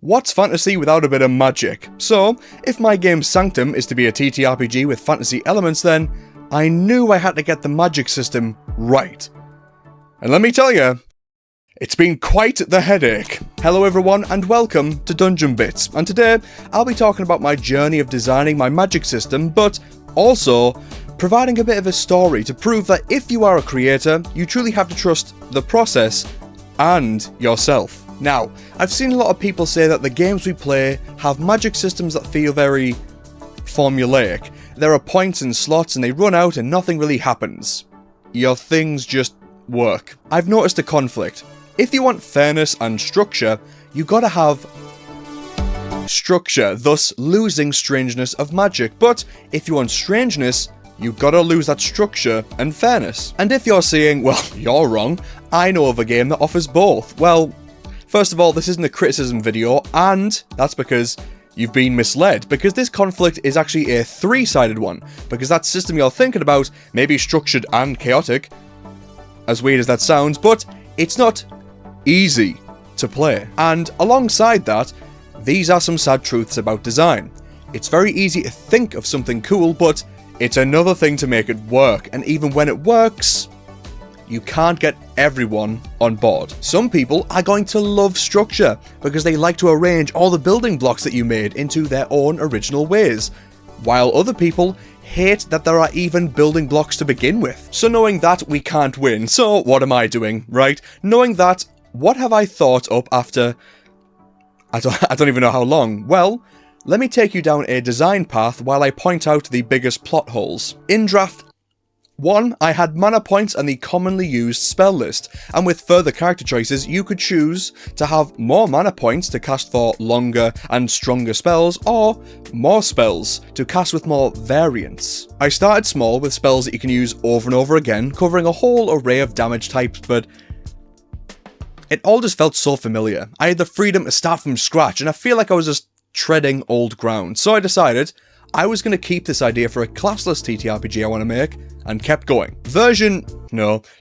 what's fantasy without a bit of magic? So, if my game Sanctum is to be a TTRPG with fantasy elements, then I knew I had to get the magic system right. And let me tell you, it's been quite the headache. Hello everyone and welcome to Dungeon Bits, and today I'll be talking about my journey of designing my magic system, but also providing a bit of a story to prove that if you are a creator, you truly have to trust the process and yourself. Now, I've seen a lot of people say that the games we play have magic systems that feel very formulaic. There are points and slots and they run out and nothing really happens. Your things just work. I've noticed a conflict. If you want fairness and structure, you gotta have structure, thus losing strangeness of magic. But if you want strangeness, you gotta lose that structure and fairness. And if you're saying, well, you're wrong, I know of a game that offers both. Well, first of all, this isn't a criticism video, and that's because you've been misled, because this conflict is actually a three-sided one, because that system you're thinking about may be structured and chaotic, as weird as that sounds, but it's not easy to play. And alongside that, these are some sad truths about design. It's very easy to think of something cool, but it's another thing to make it work, and even when it works, you can't get everyone on board. Some people are going to love structure because they like to arrange all the building blocks that you made into their own original ways, while other people hate that there are even building blocks to begin with. So knowing that we can't win, so what am I doing, right? Knowing that, what have I thought up after I don't even know how long? Well, let me take you down a design path while I point out the biggest plot holes. In draft 1, I had mana points and the commonly used spell list, and with further character choices, you could choose to have more mana points to cast for longer and stronger spells, or more spells to cast with more variants. I started small with spells that you can use over and over again, covering a whole array of damage types, but it all just felt so familiar. I had the freedom to start from scratch, and I feel like I was just treading old ground. So I decided I was going to keep this idea for a classless TTRPG I want to make, and kept going. Version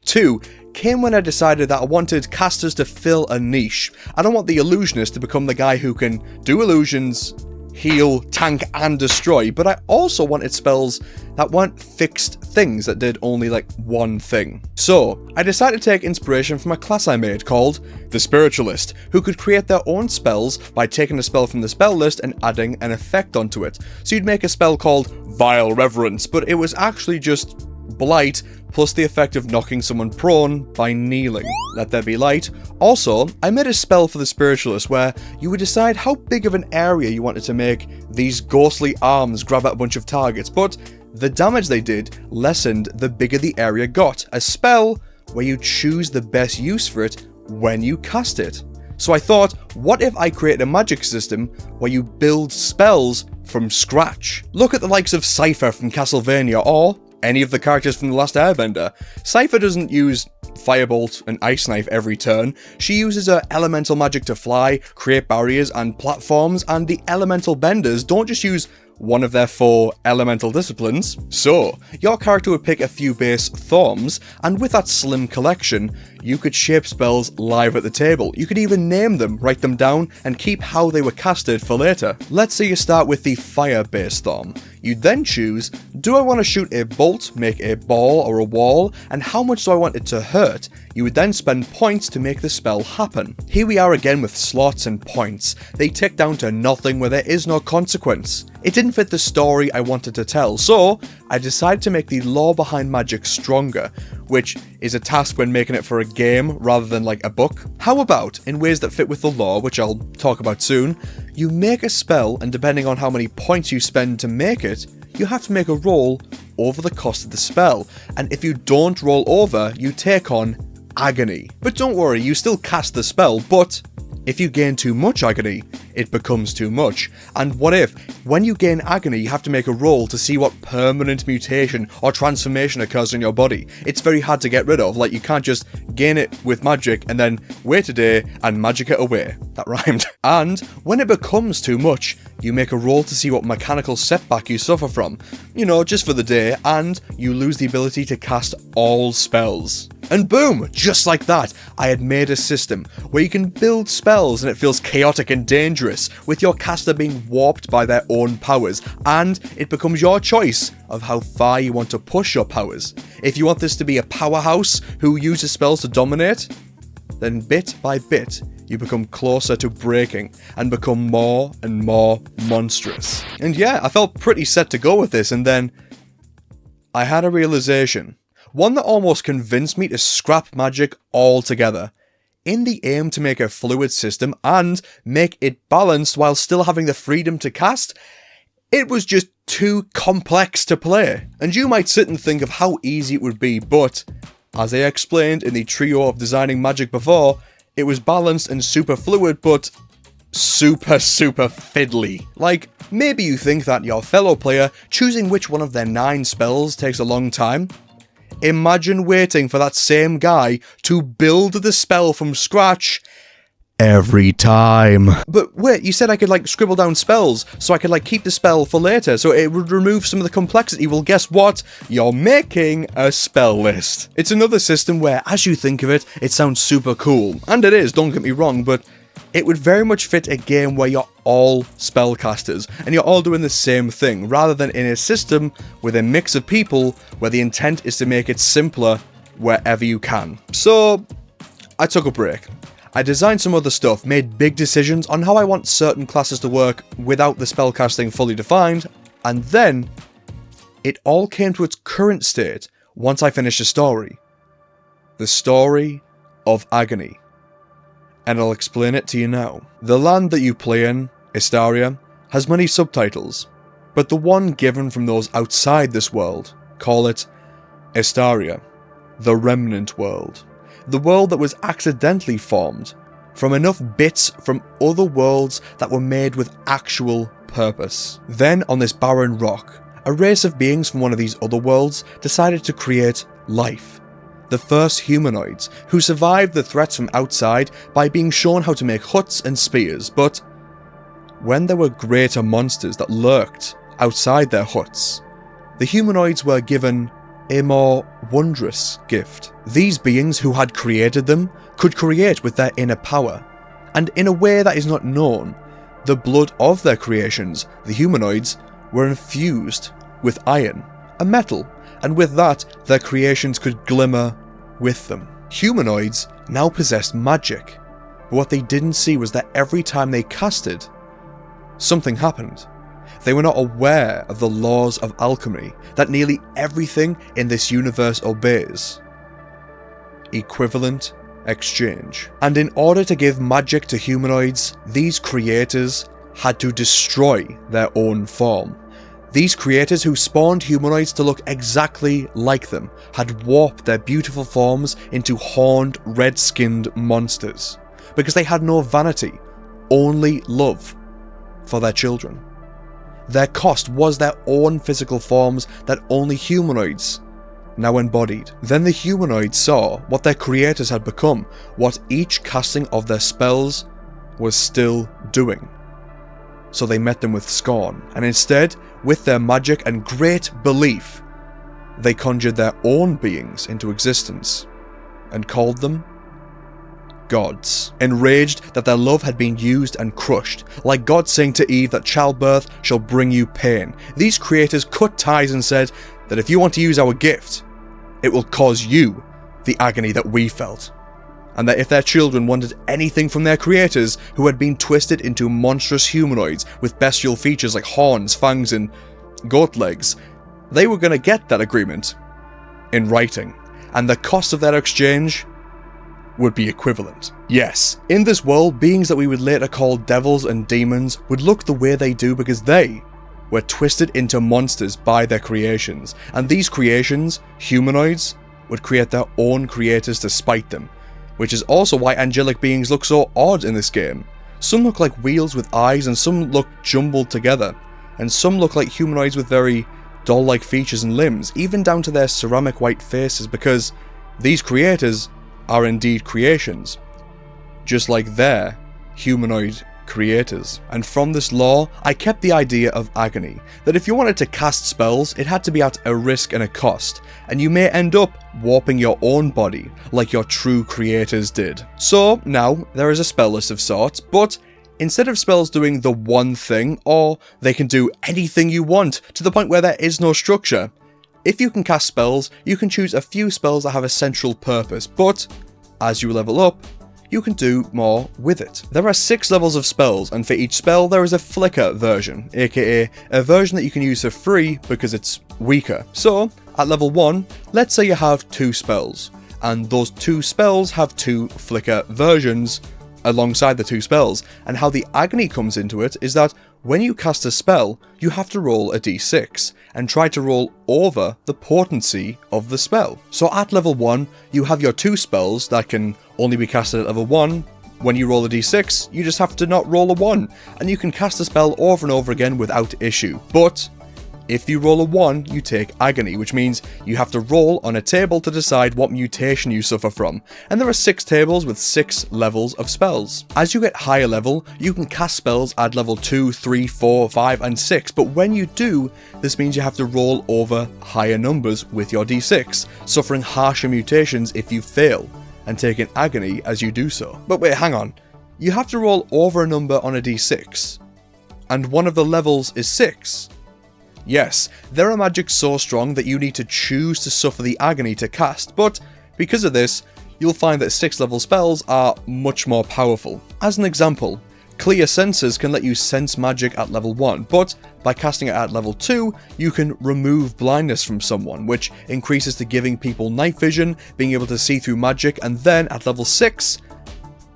2 came when I decided that I wanted casters to fill a niche. I don't want the illusionist to become the guy who can do illusions, heal, tank, and destroy, but I also wanted spells that weren't fixed things that did only like one thing. So I decided to take inspiration from a class I made called the Spiritualist, who could create their own spells by taking a spell from the spell list and adding an effect onto it. So you'd make a spell called Vile Reverence, but it was actually just Blight plus the effect of knocking someone prone by kneeling. Let there be light. Also, I made a spell for the Spiritualist where you would decide how big of an area you wanted to make these ghostly arms grab at a bunch of targets, but the damage they did lessened the bigger the area got. A spell where you choose the best use for it when you cast it. So I thought, what if I create a magic system where you build spells from scratch? Look at the likes of Cypher from Castlevania, or any of the characters from The Last Airbender. Cypher doesn't use Firebolt and Ice Knife every turn. She uses her elemental magic to fly, create barriers and platforms, and the elemental benders don't just use one of their 4 elemental disciplines. So, your character would pick a few base thorns, and with that slim collection, you could shape spells live at the table. You could even name them, write them down, and keep how they were casted for later. Let's say you start with the fire-based thorn. You then choose, do I want to shoot a bolt, make a ball or a wall, and how much do I want it to hurt? You would then spend points to make the spell happen. Here we are again with slots and points. They tick down to nothing where there is no consequence. It didn't fit the story I wanted to tell, so I decided to make the lore behind magic stronger, which is a task when making it for a game rather than like a book. How about, in ways that fit with the lore, which I'll talk about soon, you make a spell, and depending on how many points you spend to make it, you have to make a roll over the cost of the spell, and if you don't roll over, you take on agony. But don't worry, you still cast the spell, but if you gain too much agony, it becomes too much. And what if, when you gain agony, you have to make a roll to see what permanent mutation or transformation occurs in your body? It's very hard to get rid of, like you can't just gain it with magic and then wait a day and magic it away. That rhymed. And when it becomes too much, you make a roll to see what mechanical setback you suffer from, you know, just for the day, and you lose the ability to cast all spells. And boom, just like that, I had made a system where you can build spells and it feels chaotic and dangerous, with your caster being warped by their own powers, and it becomes your choice of how far you want to push your powers. If you want this to be a powerhouse who uses spells to dominate, then bit by bit, you become closer to breaking and become more and more monstrous. And yeah, I felt pretty set to go with this, and then I had a realization. One that almost convinced me to scrap magic altogether, in the aim to make a fluid system and make it balanced while still having the freedom to cast. It was just too complex to play. And you might sit and think of how easy it would be, but as I explained in the trio of designing magic before, it was balanced and super fluid, but super fiddly. Like, maybe you think that your fellow player choosing which one of their 9 spells takes a long time. Imagine waiting for that same guy to build the spell from scratch every time. But wait, you said I could scribble down spells so I could keep the spell for later, so it would remove some of the complexity. Well, guess what? You're making a spell list. It's another system where, as you think of it, it sounds super cool. And it is, don't get me wrong, but it would very much fit a game where you're all spellcasters and you're all doing the same thing, rather than in a system with a mix of people where the intent is to make it simpler wherever you can. So I took a break. I designed some other stuff, made big decisions on how I want certain classes to work without the spellcasting fully defined, and then it all came to its current state once I finished the story. The Story of Agony. And I'll explain it to you now. The land that you play in, Estaria, has many subtitles, but the one given from those outside this world call it Estaria, the Remnant World. The world that was accidentally formed from enough bits from other worlds that were made with actual purpose. Then, on this barren rock, a race of beings from one of these other worlds decided to create life. The first humanoids, who survived the threats from outside by being shown how to make huts and spears, but when there were greater monsters that lurked outside their huts, the humanoids were given a more wondrous gift. These beings who had created them could create with their inner power, and in a way that is not known, the blood of their creations, the humanoids, were infused with iron, a metal, and with that, their creations could glimmer with them. Humanoids now possessed magic, but what they didn't see was that every time they casted, something happened. They were not aware of the laws of alchemy that nearly everything in this universe obeys. Equivalent exchange. And in order to give magic to humanoids, these creators had to destroy their own form. These creators who spawned humanoids to look exactly like them had warped their beautiful forms into horned, red-skinned monsters, because they had no vanity, only love for their children. Their cost was their own physical forms that only humanoids now embodied. Then the humanoids saw what their creators had become, what each casting of their spells was still doing. So they met them with scorn, and instead, with their magic and great belief, they conjured their own beings into existence, and called them gods. Enraged that their love had been used and crushed, like God saying to Eve that childbirth shall bring you pain, these creators cut ties and said that if you want to use our gift, it will cause you the agony that we felt. And that if their children wanted anything from their creators, who had been twisted into monstrous humanoids with bestial features like horns, fangs, and goat legs, they were going to get that agreement in writing, and the cost of that exchange would be equivalent. Yes, in this world, beings that we would later call devils and demons would look the way they do because they were twisted into monsters by their creations, and these creations, humanoids, would create their own creators to spite them. Which is also why angelic beings look so odd in this game. Some look like wheels with eyes, and some look jumbled together, and some look like humanoids with very doll-like features and limbs, even down to their ceramic white faces, because these creators are indeed creations, just like their humanoid creators. And from this lore, I kept the idea of Agony, that if you wanted to cast spells, it had to be at a risk and a cost, and you may end up warping your own body, like your true creators did. So now, there is a spell list of sorts, but instead of spells doing the one thing, or they can do anything you want, to the point where there is no structure, if you can cast spells, you can choose a few spells that have a central purpose, but as you level up, you can do more with it. There are 6 levels of spells, and for each spell there is a flicker version, aka a version that you can use for free because it's weaker. So, at level 1, let's say you have 2 spells, and those 2 spells have 2 flicker versions alongside the 2 spells, and how the Agony comes into it is that when you cast a spell, you have to roll a d6, and try to roll over the potency of the spell. So at level 1, you have your 2 spells that can only be casted at level 1. When you roll a d6, you just have to not roll a 1, and you can cast a spell over and over again without issue. But if you roll a 1, you take Agony, which means you have to roll on a table to decide what mutation you suffer from, and there are 6 tables with 6 levels of spells. As you get higher level, you can cast spells at level 2, 3, 4, 5, and 6, but when you do, this means you have to roll over higher numbers with your d6, suffering harsher mutations if you fail, and taking Agony as you do so. But wait, hang on. You have to roll over a number on a d6, and one of the levels is 6. Yes, there are magics so strong that you need to choose to suffer the Agony to cast, but because of this, you'll find that 6th level spells are much more powerful. As an example, Clear Senses can let you sense magic at level 1, but by casting it at level 2, you can remove blindness from someone, which increases to giving people night vision, being able to see through magic, and then at level 6,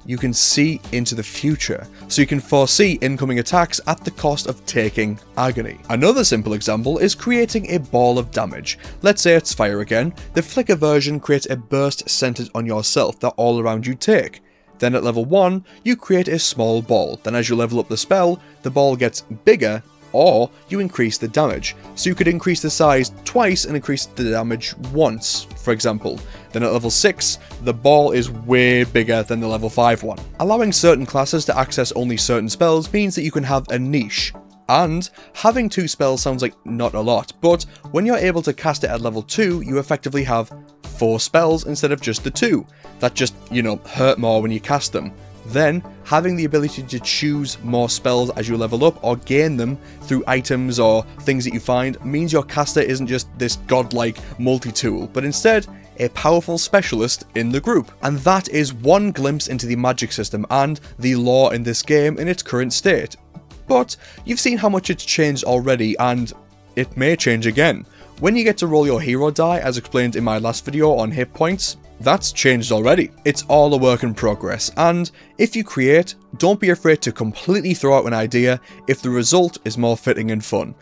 you can see into the future, so you can foresee incoming attacks at the cost of taking Agony. Another simple example is creating a ball of damage. Let's say it's fire again. The flicker version creates a burst centered on yourself that all around you take. Then at level 1, you create a small ball. Then as you level up the spell, the ball gets bigger, or you increase the damage. So you could increase the size twice and increase the damage once, for example. Then at level 6, the ball is way bigger than the level 5 one. Allowing certain classes to access only certain spells means that you can have a niche. And having 2 spells sounds like not a lot, but when you're able to cast it at level 2, you effectively have 4 spells instead of just the 2. That just, hurt more when you cast them. Then, having the ability to choose more spells as you level up or gain them through items or things that you find means your caster isn't just this godlike multi-tool, but instead a powerful specialist in the group. And that is one glimpse into the magic system and the lore in this game in its current state. But you've seen how much it's changed already, and it may change again. When you get to roll your hero die, as explained in my last video on hit points, that's changed already. It's all a work in progress, and if you create, don't be afraid to completely throw out an idea if the result is more fitting and fun.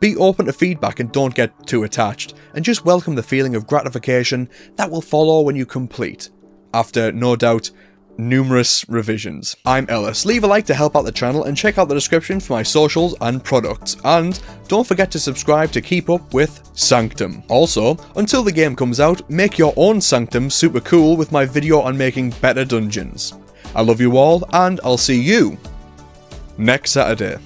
Be open to feedback and don't get too attached, and just welcome the feeling of gratification that will follow when you complete, after no doubt numerous revisions. I'm Ellis. Leave a like to help out the channel and check out the description for my socials and products, and don't forget to subscribe to keep up with SANCTUM. Also, until the game comes out, make your own SANCTUM super cool with my video on making better dungeons. I love you all, and I'll see you next Saturday.